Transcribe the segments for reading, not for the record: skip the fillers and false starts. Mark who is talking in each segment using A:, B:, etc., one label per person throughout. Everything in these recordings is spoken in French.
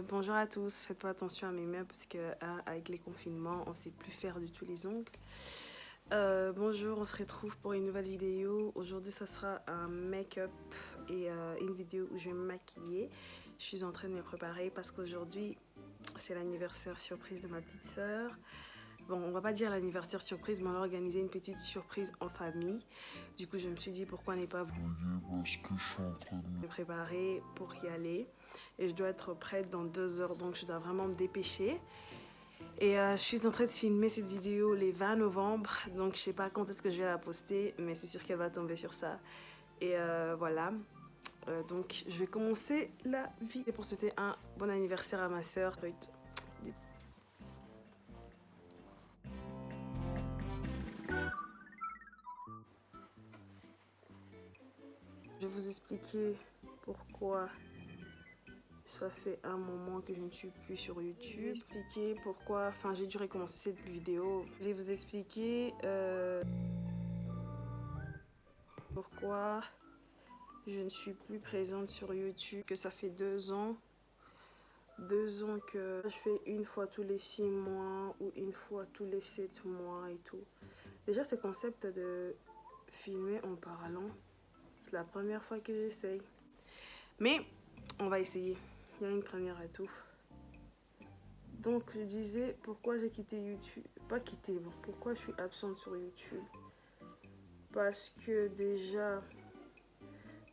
A: Bonjour à tous, faites pas attention à mes mains parce que avec les confinements, on sait plus faire du tout les ongles. Bonjour, on se retrouve pour une nouvelle vidéo. Aujourd'hui, ça sera un make-up et une vidéo où je vais me maquiller. Je suis en train de me préparer parce qu'aujourd'hui, c'est l'anniversaire surprise de ma petite sœur. Bon, on va pas dire l'anniversaire surprise, mais on va organiser une petite surprise en famille. Du coup, je me suis dit pourquoi n'est pas parce que je suis en train de me préparer pour y aller. Et je dois être prête dans 2 heures, donc je dois vraiment me dépêcher. Et je suis en train de filmer cette vidéo les 20 novembre, donc je sais pas quand est-ce que je vais la poster, mais c'est sûr qu'elle va tomber sur ça. Et voilà. Donc je vais commencer la vidéo pour souhaiter un bon anniversaire à ma sœur. Je vais vous expliquer pourquoi ça fait un moment que je ne suis plus sur YouTube. Je vais expliquer pourquoi, enfin j'ai dû recommencer cette vidéo. Je vais vous expliquer pourquoi je ne suis plus présente sur YouTube. Que ça fait 2 ans. 2 ans que je fais une fois tous les 6 mois ou une fois tous les 7 mois et tout. Déjà ce concept de filmer en parlant, c'est la première fois que j'essaye. Mais on va essayer. Il y a une première à tout. Donc je disais pourquoi j'ai quitté YouTube. Pas quitté, bon, pourquoi je suis absente sur YouTube. Parce que déjà,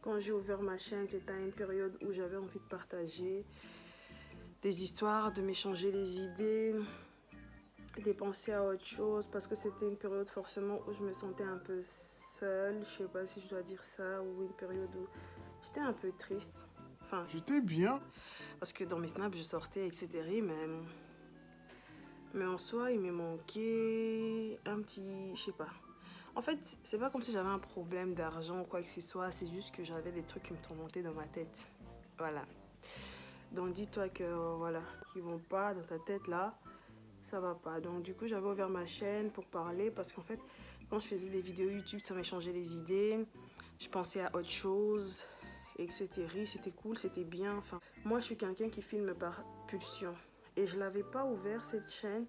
A: quand j'ai ouvert ma chaîne, c'était à une période où j'avais envie de partager des histoires, de m'échanger les idées, de penser à autre chose. Parce que c'était une période forcément où je me sentais un peu seule. Je sais pas si je dois dire ça. Ou une période où j'étais un peu triste. Enfin, j'étais bien. Parce que dans mes snaps, je sortais, etc. Mais en soi, il me manquait un petit... Je sais pas. En fait, c'est pas comme si j'avais un problème d'argent ou quoi que ce soit. C'est juste que j'avais des trucs qui me tourmentaient dans ma tête. Voilà. Donc dis-toi que, voilà, qui vont pas dans ta tête là, ça va pas. Donc du coup, j'avais ouvert ma chaîne pour parler. Parce qu'en fait, quand je faisais des vidéos YouTube, ça m'échangeait les idées. Je pensais à autre chose, etc. C'était cool, c'était bien. Enfin, moi, je suis quelqu'un qui filme par pulsion. Et je l'avais pas ouvert cette chaîne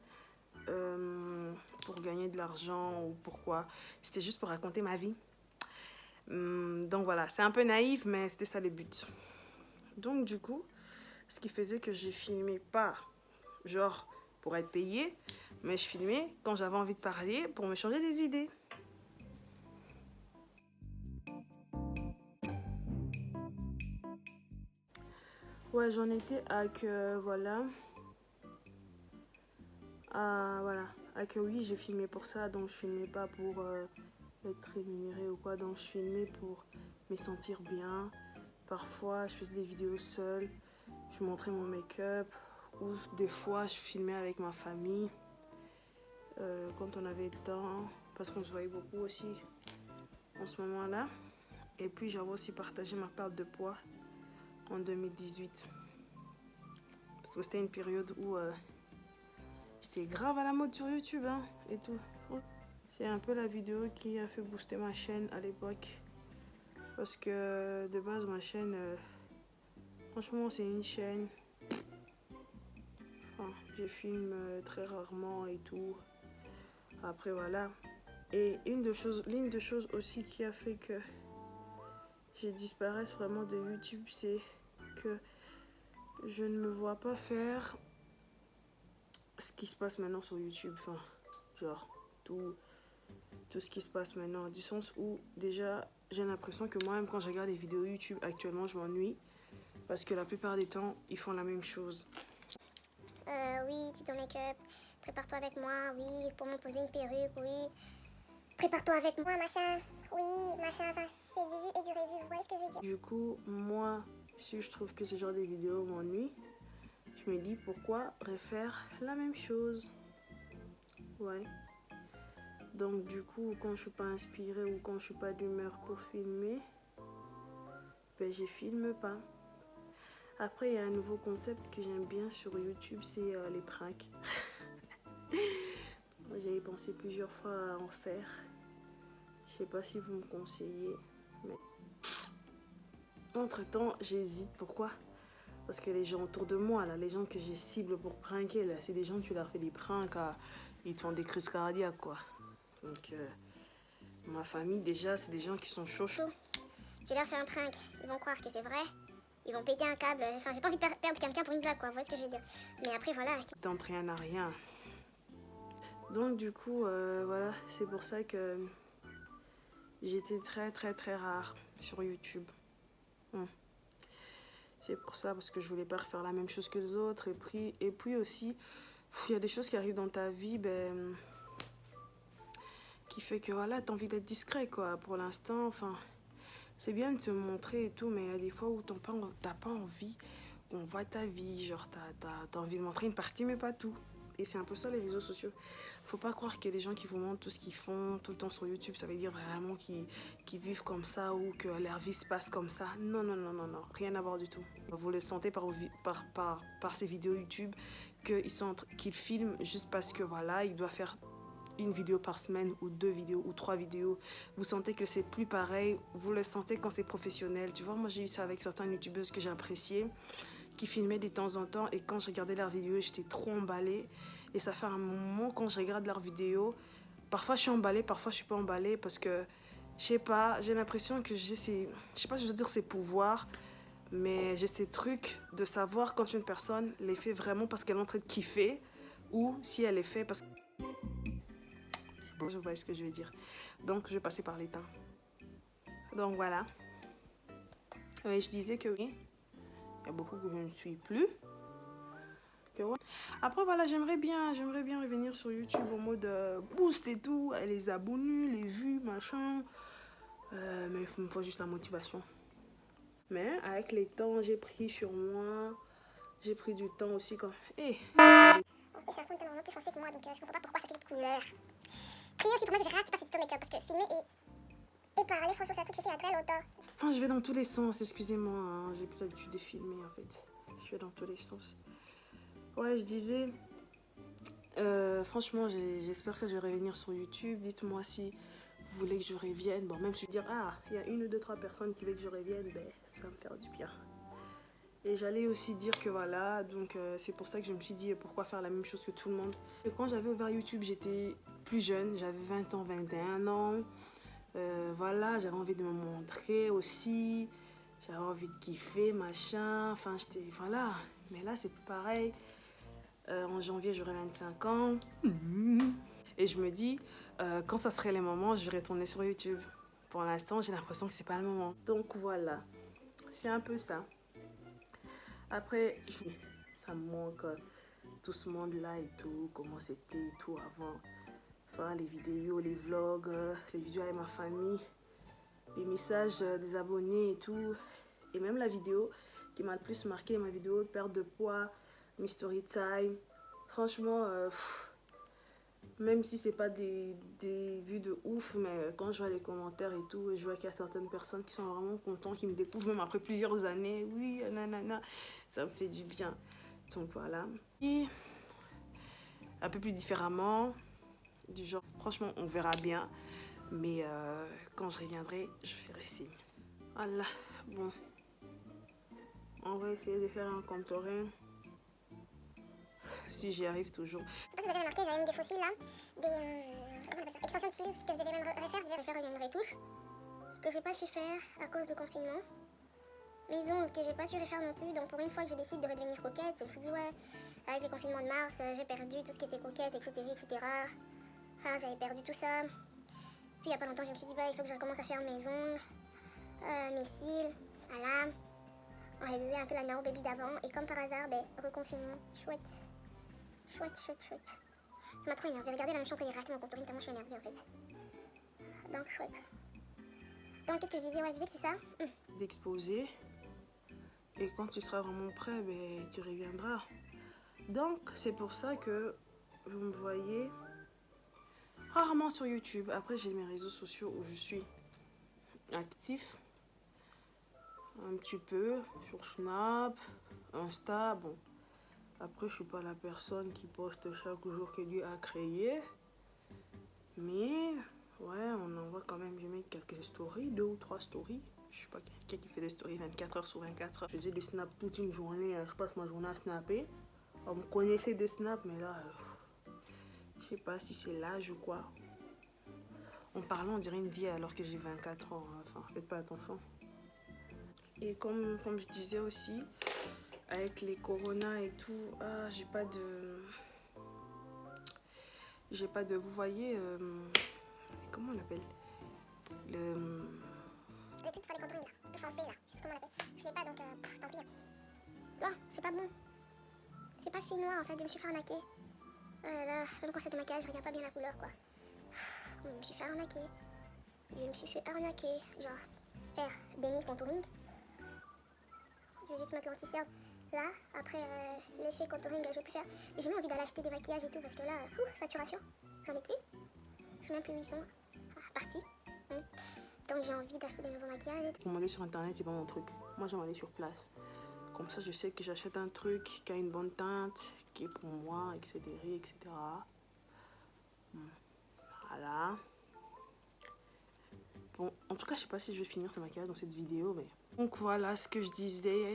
A: pour gagner de l'argent ou pourquoi. C'était juste pour raconter ma vie. Donc voilà, c'est un peu naïf, mais c'était ça le but. Donc du coup, ce qui faisait que j'ai filmé pas genre pour être payée, mais je filmais quand j'avais envie de parler pour me changer des idées. Ouais, j'en étais à que voilà. Voilà, à que oui, j'ai filmé pour ça, donc je filmais pas pour être rémunérée ou quoi, donc je filmais pour me sentir bien. Parfois, je faisais des vidéos seule, je montrais mon make-up, ou des fois, je filmais avec ma famille quand on avait le temps, parce qu'on se voyait beaucoup aussi en ce moment-là. Et puis, j'avais aussi partagé ma perte de poids en 2018. Parce que c'était une période où j'étais grave à la mode sur YouTube hein, et tout. C'est un peu la vidéo qui a fait booster ma chaîne à l'époque. Parce que de base, ma chaîne, franchement, c'est une chaîne. Enfin, je filme très rarement et tout. Après, voilà. Et l'une des choses aussi qui a fait que je disparaisse vraiment de YouTube, c'est que je ne me vois pas faire ce qui se passe maintenant sur YouTube. Enfin, genre, tout ce qui se passe maintenant. Du sens où, déjà, j'ai l'impression que moi-même, quand je regarde les vidéos YouTube actuellement, je m'ennuie. Parce que la plupart des temps, ils font la même chose.
B: Oui, tuto make-up, prépare-toi avec moi, oui, pour me poser une perruque, oui, prépare-toi avec moi, machin, oui, machin, enfin, c'est du vu et du revu, vous voyez ce que je veux dire?
A: Du coup, moi, si je trouve que ce genre de vidéos m'ennuie, je me dis pourquoi refaire la même chose. Ouais. Donc du coup, quand je suis pas inspirée ou quand je suis pas d'humeur pour filmer, ben je filme pas. Après, il y a un nouveau concept que j'aime bien sur YouTube, c'est les pranks. J'ai pensé plusieurs fois à en faire. Je sais pas si vous me conseillez, mais entre temps, j'hésite. Pourquoi? Parce que les gens autour de moi, là, les gens que j'ai cible pour pranker, là, c'est des gens, tu leur fais des pranks, ils te font des crises cardiaques, quoi. Donc, ma famille, déjà, c'est des gens qui sont chauds.
B: Tu leur fais un prank, ils vont croire que c'est vrai. Ils vont péter un câble. Enfin, j'ai pas envie de perdre quelqu'un pour une blague, quoi. Vous voyez ce que je veux dire. Mais après, voilà.
A: Tente rien à rien. Donc, du coup, voilà, c'est pour ça que j'étais très rare sur YouTube. C'est pour ça, parce que je voulais pas refaire la même chose que les autres. Et puis aussi, il y a des choses qui arrivent dans ta vie, qui fait que voilà, t'as envie d'être discret, quoi. Pour l'instant, enfin, c'est bien de se montrer et tout, mais il y a des fois où t'as pas envie, on voit ta vie, genre t'as envie de montrer une partie, mais pas tout. Et c'est un peu ça les réseaux sociaux. Faut pas croire qu'il y a des gens qui vous montrent tout ce qu'ils font tout le temps sur YouTube, ça veut dire vraiment qu'ils vivent comme ça ou que leur vie se passe comme ça. Non, rien à voir du tout. Vous le sentez par ces vidéos YouTube qu'ils filment juste parce que voilà, il doit faire une vidéo par semaine ou 2 vidéos ou 3 vidéos. Vous sentez que c'est plus pareil, vous le sentez quand c'est professionnel. Tu vois, moi j'ai eu ça avec certaines youtubeuses que j'ai appréciées, qui filmaient de temps en temps, et quand je regardais leurs vidéos, j'étais trop emballée. Et ça fait un moment quand je regarde leurs vidéos, parfois je suis emballée, parfois je suis pas emballée, parce que je sais pas, j'ai l'impression que j'ai ces, je sais pas si je veux dire ces pouvoirs, mais j'ai ces trucs de savoir quand une personne les fait vraiment parce qu'elle est en train de kiffer, ou si elle les fait parce que je vois ce que je veux dire. Donc je vais passer par l'état. Donc voilà. Oui, je disais que oui, il y a beaucoup que je ne suis plus. Que ouais. Après voilà, j'aimerais bien revenir sur YouTube en mode boost et tout, les abonnés, les vues, machin. Mais il me faut juste la motivation. Mais avec les temps, j'ai pris sur moi. J'ai pris du temps aussi quand. Hey.
B: On peut faire fond tellement plus foncé que moi, donc je comprends pas pourquoi ça fait cette couleur. Prier aussi pour moi que je rate, c'est pas si make-up, parce que filmer et parler, franchement, c'est un truc que j'ai fait il y a très longtemps.
A: Enfin, je vais dans tous les sens, excusez-moi, hein. J'ai plus l'habitude de filmer en fait. Je vais dans tous les sens. Ouais, je disais. Franchement, j'espère que je vais revenir sur YouTube. Dites-moi si vous voulez que je revienne. Bon, même si je dis, ah, il y a 1 ou 2, 3 personnes qui veulent que je revienne, ça va me faire du bien. Et j'allais aussi dire que voilà, donc c'est pour ça que je me suis dit pourquoi faire la même chose que tout le monde. Et quand j'avais ouvert YouTube, j'étais plus jeune, j'avais 20 ans, 21 ans. Voilà, j'avais envie de me montrer aussi, j'avais envie de kiffer, machin, enfin j'étais, voilà. Mais là c'est plus pareil, en janvier j'aurai 25 ans. Et je me dis, quand ça serait les moments, je vais retourner sur YouTube. Pour l'instant, j'ai l'impression que c'est pas le moment. Donc voilà, c'est un peu ça. Après, ça me manque tout ce monde-là et tout, comment c'était et tout avant. Enfin, les vidéos, les vlogs, les vidéos avec ma famille, les messages des abonnés et tout. Et même la vidéo qui m'a le plus marqué, ma vidéo de perte de poids, mes story time. Franchement, même si c'est pas des vues de ouf, mais quand je vois les commentaires et tout, je vois qu'il y a certaines personnes qui sont vraiment contentes, qui me découvrent même après plusieurs années. Oui, nanana, ça me fait du bien. Donc voilà. Et un peu plus différemment, du genre, franchement, on verra bien. Mais quand je reviendrai, je ferai signe. Voilà, bon. On va essayer de faire un contouring. Si j'y arrive toujours.
B: Je sais pas si vous avez remarqué, j'avais mis des fossiles là, des extensions de cils que je devais même refaire. Je devais refaire une retouche que j'ai pas su faire à cause du confinement. Mes ongles que j'ai pas su refaire non plus. Donc pour une fois que j'ai décidé de redevenir coquette, je me suis dit ouais, avec le confinement de mars, j'ai perdu tout ce qui était coquette, etc. Enfin, j'avais perdu tout ça. Puis il y a pas longtemps, je me suis dit bah il faut que je recommence à faire mes ongles, mes cils, voilà. On a vu un peu la Nao Baby d'avant et comme par hasard, reconfinement, chouette. Chouette. Ça m'a trop énervé. Regardez, la même chose, il rate mon contouring tellement je suis énervée en fait. Donc chouette. Donc qu'est-ce que je disais? Ouais, je disais que c'est ça.
A: D'exposer. Et quand tu seras vraiment prêt, tu reviendras. Donc c'est pour ça que vous me voyez rarement sur YouTube. Après j'ai mes réseaux sociaux où je suis actif. Un petit peu sur Snap, Insta, bon. Après, je suis pas la personne qui poste chaque jour que Dieu a créé. Mais, ouais, on envoie quand même, je mets quelques stories, 2 ou 3 stories. je suis pas quelqu'un qui fait des stories 24 heures sur 24 heures. Je faisais des snaps toute une journée, je passe ma journée à snapper. On me connaissait de snap, mais là, je sais pas si c'est l'âge ou quoi. En parlant, on dirait une vie alors que j'ai 24 ans. Enfin, faites pas attention. Et comme je disais aussi, avec les corona et tout, j'ai pas de, vous voyez, comment on l'appelle, le
B: truc pour faire les contouring là, le foncé là, je sais plus comment on l'appelle. Je l'ai pas donc tant pis. Non, c'est pas bon. C'est pas si noir en fait, je me suis fait arnaquer. Là, même quand c'est de maquillage, je regarde pas bien la couleur quoi. Je me suis fait arnaquer. Genre, faire des mises contouring. Je vais juste mettre l'anti-cerne là. Après l'effet contouring, je vais plus faire. J'ai même envie d'aller acheter des maquillages et tout parce que là, saturation, j'en ai plus. Je sais même plus où ils sont. Partis. Donc j'ai envie d'acheter des nouveaux maquillages et tout.
A: Commander sur internet, c'est pas mon truc. Moi, j'aime aller sur place. Comme ça, je sais que j'achète un truc qui a une bonne teinte, qui est pour moi, etc. etc. Voilà. Bon, en tout cas, je sais pas si je vais finir ce maquillage dans cette vidéo, mais... Donc voilà ce que je disais.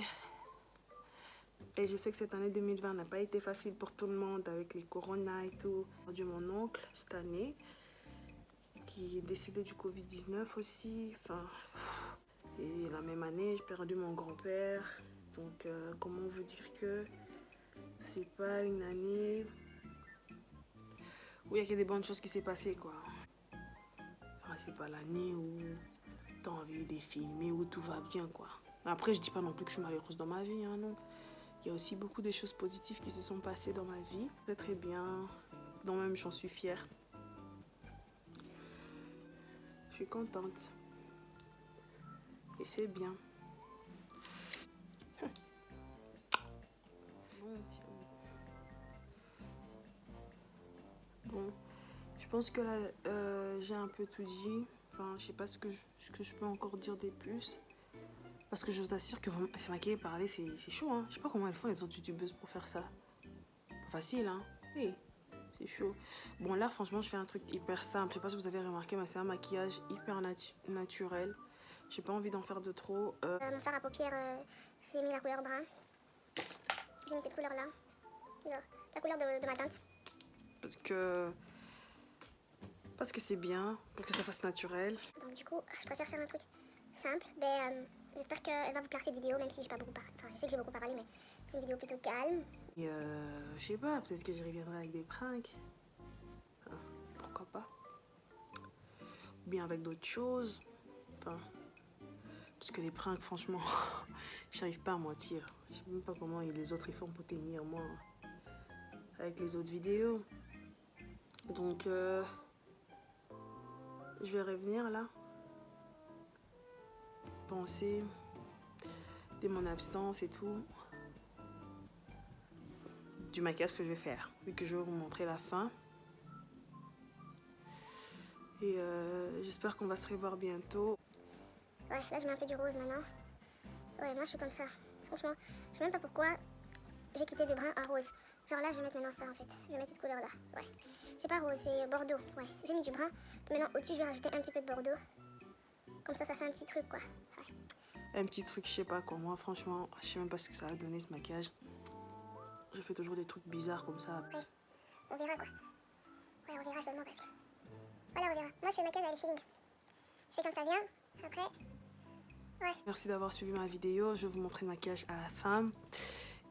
A: Et je sais que cette année 2020 n'a pas été facile pour tout le monde avec les corona et tout. J'ai perdu mon oncle cette année, qui est décédé du Covid-19 aussi. Enfin, et la même année, j'ai perdu mon grand-père. Donc, comment on veut dire que c'est pas une année où il y a que des bonnes choses qui s'est passées, quoi. Enfin, c'est pas l'année où t'as envie de filmer, où tout va bien, quoi. Après, je dis pas non plus que je suis malheureuse dans ma vie, hein, non. Il y a aussi beaucoup de choses positives qui se sont passées dans ma vie. Très très bien. Donc même, j'en suis fière. Je suis contente. Et c'est bien. Bon, je pense que là, j'ai un peu tout dit. Enfin, je sais pas ce que je peux encore dire de plus. Parce que je vous assure que se maquiller et parler, c'est chaud, hein. Je sais pas comment elles font les autres youtubeuses pour faire ça. Pas facile, hein. Hey, c'est chaud. Bon, là, franchement, je fais un truc hyper simple. Je sais pas si vous avez remarqué, mais c'est un maquillage hyper naturel. J'ai pas envie d'en faire de trop.
B: Mon fard à paupières, j'ai mis la couleur brun. J'ai mis cette couleur-là. La couleur de ma teinte.
A: Parce que c'est bien, pour que ça fasse naturel.
B: Donc du coup, je préfère faire un truc simple. Ben, j'espère qu'elle va vous plaire cette vidéo, même si j'ai pas beaucoup parlé. Enfin, je sais que j'ai beaucoup parlé, mais c'est une vidéo plutôt calme.
A: Et je sais pas, peut-être que je reviendrai avec des pranks. Enfin, pourquoi pas. Ou bien avec d'autres choses. Enfin, parce que les pranks, franchement, j'arrive pas à mentir. Je sais même pas comment les autres ils font pour tenir, moi, avec les autres vidéos. Donc, je vais revenir là. Penser de mon absence et tout. Du maquillage que je vais faire. Vu que je vais vous montrer la fin. Et j'espère qu'on va se revoir bientôt.
B: Ouais, là je mets un peu du rose maintenant. Ouais, moi je suis comme ça. Franchement, je sais même pas pourquoi j'ai quitté de brun à rose. Genre là je vais mettre maintenant ça en fait. Je vais mettre cette couleur là. Ouais. C'est pas rose, c'est bordeaux. Ouais, j'ai mis du brun. Maintenant au-dessus je vais rajouter un petit peu de bordeaux. Comme ça fait un petit truc quoi. Ouais.
A: Un petit truc, je sais pas quoi. Moi franchement, je sais même pas ce que ça va donner ce maquillage. Je fais toujours des trucs bizarres comme ça.
B: Ouais, on verra quoi. Ouais, on verra seulement parce que... Voilà, on verra. Moi je fais le maquillage à l'echilling. Je fais comme ça vient. Après... Ouais.
A: Merci d'avoir suivi ma vidéo. Je vais vous montrer le maquillage à la fin.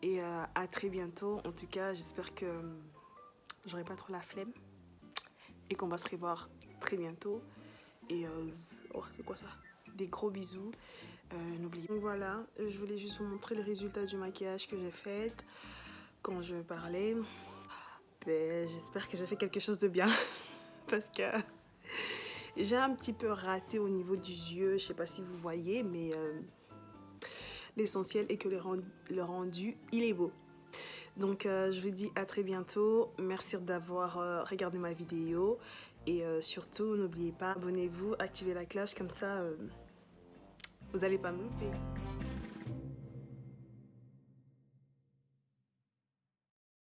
A: Et à très bientôt. En tout cas, j'espère que j'aurai pas trop la flemme. Et qu'on va se revoir très bientôt. Et oh, c'est quoi ça? Des gros bisous. N'oubliez pas. Donc voilà, je voulais juste vous montrer le résultat du maquillage que j'ai fait quand je parlais. Ben, j'espère que j'ai fait quelque chose de bien. Parce que j'ai un petit peu raté au niveau du yeux. Je sais pas si vous voyez, mais l'essentiel est que le rendu, il est beau. Donc je vous dis à très bientôt. Merci d'avoir regardé ma vidéo. Et surtout, n'oubliez pas, abonnez-vous, activez la cloche, comme ça, vous n'allez pas me louper.